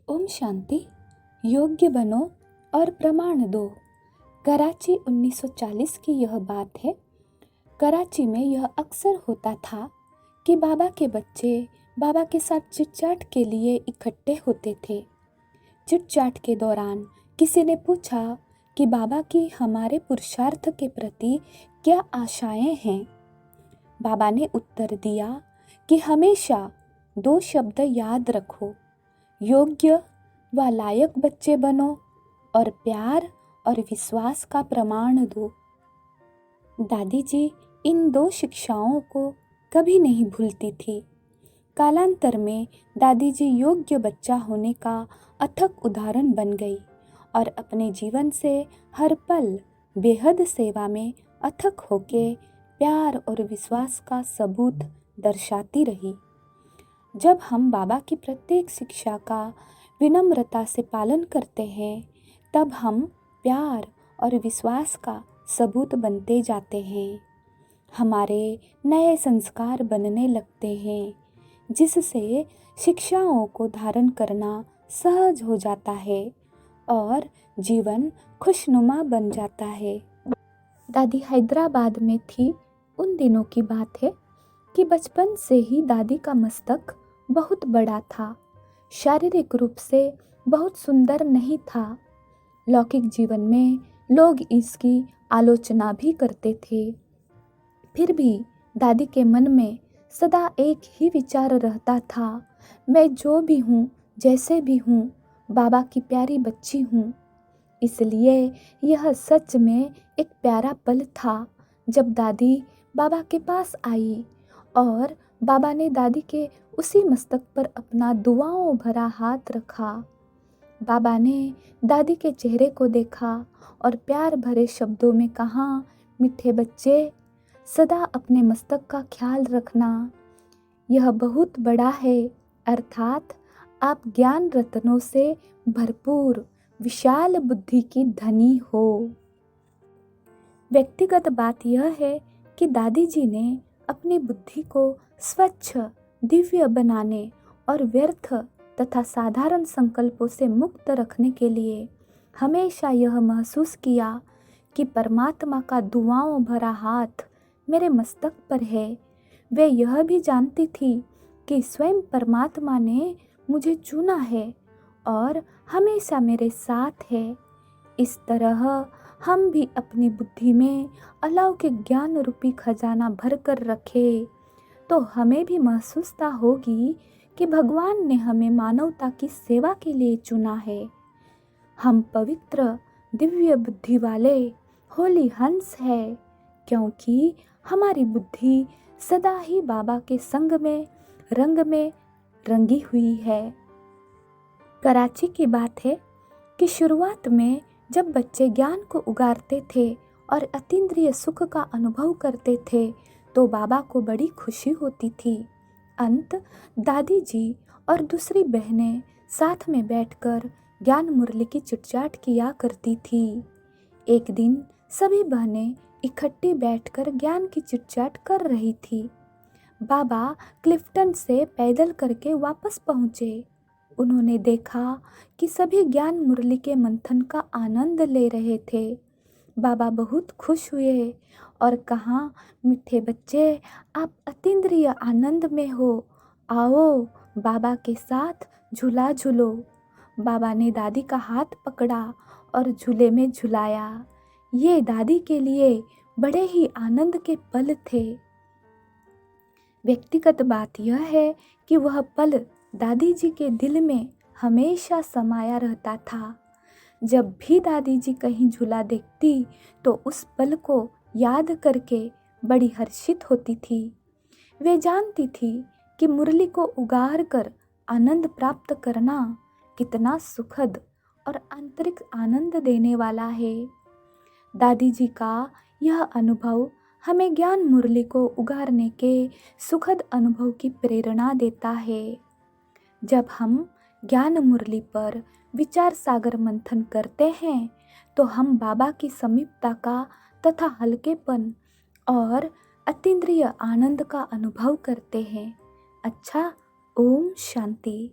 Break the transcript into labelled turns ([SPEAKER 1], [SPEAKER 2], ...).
[SPEAKER 1] ओम शांति। योग्य बनो और प्रमाण दो। कराची 1940 की यह बात है। कराची में यह अक्सर होता था कि बाबा के बच्चे बाबा के साथ चिटचाट के लिए इकट्ठे होते थे। चिटचाट के दौरान किसी ने पूछा कि बाबा की हमारे पुरुषार्थ के प्रति क्या आशाएं हैं। बाबा ने उत्तर दिया कि हमेशा 2 शब्द याद रखो, योग्य व लायक बच्चे बनो और प्यार और विश्वास का प्रमाण दो। दादी जी इन 2 शिक्षाओं को कभी नहीं भूलती थी। कालांतर में दादी जी योग्य बच्चा होने का अथक उदाहरण बन गई और अपने जीवन से हर पल बेहद सेवा में अथक होके प्यार और विश्वास का सबूत दर्शाती रही। जब हम बाबा की प्रत्येक शिक्षा का विनम्रता से पालन करते हैं, तब हम प्यार और विश्वास का सबूत बनते जाते हैं। हमारे नए संस्कार बनने लगते हैं, जिससे शिक्षाओं को धारण करना सहज हो जाता है और जीवन खुशनुमा बन जाता है। दादी हैदराबाद में थी। उन दिनों की बात है कि बचपन से ही दादी का मस्तक बहुत बड़ा था। शारीरिक रूप से बहुत सुंदर नहीं था। लौकिक जीवन में लोग इसकी आलोचना भी करते थे। फिर भी दादी के मन में सदा एक ही विचार रहता था, मैं जो भी हूँ, जैसे भी हूँ, बाबा की प्यारी बच्ची हूँ। इसलिए यह सच में एक प्यारा पल था जब दादी बाबा के पास आई और बाबा ने दादी के उसी मस्तक पर अपना दुआओं भरा हाथ रखा। बाबा ने दादी के चेहरे को देखा और प्यार भरे शब्दों में कहा, मीठे बच्चे, सदा अपने मस्तक का ख्याल रखना। यह बहुत बड़ा है, अर्थात आप ज्ञान रत्नों से भरपूर विशाल बुद्धि की धनी हो। व्यक्तिगत बात यह है कि दादी जी ने अपनी बुद्धि को स्वच्छ, दिव्य बनाने और व्यर्थ तथा साधारण संकल्पों से मुक्त रखने के लिए हमेशा यह महसूस किया कि परमात्मा का दुआओं भरा हाथ मेरे मस्तक पर है। वे यह भी जानती थी कि स्वयं परमात्मा ने मुझे चुना है और हमेशा मेरे साथ है। इस तरह हम भी अपनी बुद्धि में अलौकिक ज्ञान रूपी खजाना भर कर रखें तो हमें भी महसूसता होगी कि भगवान ने हमें मानवता की सेवा के लिए चुना है। हम पवित्र दिव्य बुद्धि वाले होली हंस है, क्योंकि हमारी बुद्धि सदा ही बाबा के संग में रंगी हुई है। कराची की बात है कि शुरुआत में जब बच्चे ज्ञान को उगारते थे और अतीन्द्रिय सुख का अनुभव करते थे तो बाबा को बड़ी खुशी होती थी। दादी जी और दूसरी बहनें साथ में बैठकर ज्ञान मुरली की चिटचाट किया करती थी। एक दिन सभी बहनें इकट्ठी बैठकर ज्ञान की चिटचाट कर रही थी। बाबा क्लिफ्टन से पैदल करके वापस पहुँचे। उन्होंने देखा कि सभी ज्ञान मुरली के मंथन का आनंद ले रहे थे। बाबा बहुत खुश हुए और कहा, मीठे बच्चे, आप अतीन्द्रिय आनंद में हो, आओ बाबा के साथ झूला झूलो। बाबा ने दादी का हाथ पकड़ा और झूले में झुलाया। ये दादी के लिए बड़े ही आनंद के पल थे। व्यक्तिगत बात यह है कि वह पल दादी जी के दिल में हमेशा समाया रहता था। जब भी दादी जी कहीं झूला देखती तो उस पल को याद करके बड़ी हर्षित होती थी। वे जानती थी कि मुरली को उगार कर आनंद प्राप्त करना कितना सुखद और आंतरिक आनंद देने वाला है। दादी जी का यह अनुभव हमें ज्ञान मुरली को उगारने के सुखद अनुभव की प्रेरणा देता है। जब हम ज्ञान मुरली पर विचार सागर मंथन करते हैं तो हम बाबा की समीपता का तथा हल्केपन और अतीन्द्रिय आनंद का अनुभव करते हैं। अच्छा, ओम शांति।